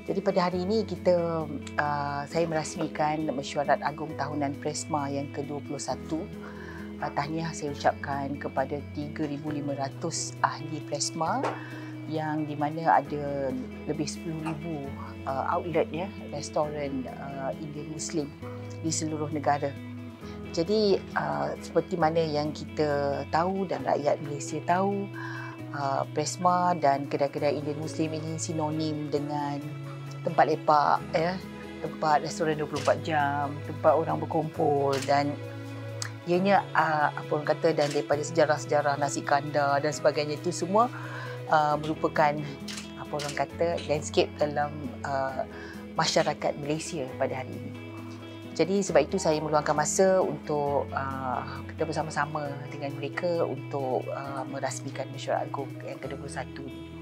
Jadi pada hari ini saya merasmikan Mesyuarat Agung Tahunan Presma yang ke-21. Tahniah saya ucapkan kepada 3,500 ahli Presma yang di mana ada lebih 10,000 outlet restoran Indian Muslim di seluruh negara. Jadi seperti mana yang kita tahu dan rakyat Malaysia tahu, Presma dan kedai-kedai Indian Muslim ini sinonim dengan tempat lepak, tempat restoran 24 jam, tempat orang berkumpul, dan ianya dan daripada sejarah-sejarah nasi kandar dan sebagainya, itu semua merupakan landscape dalam masyarakat Malaysia pada hari ini. Jadi sebab itu saya meluangkan masa untuk kita bersama-sama dengan mereka untuk merasmikan Mesyuarat Agung yang ke-21 ini.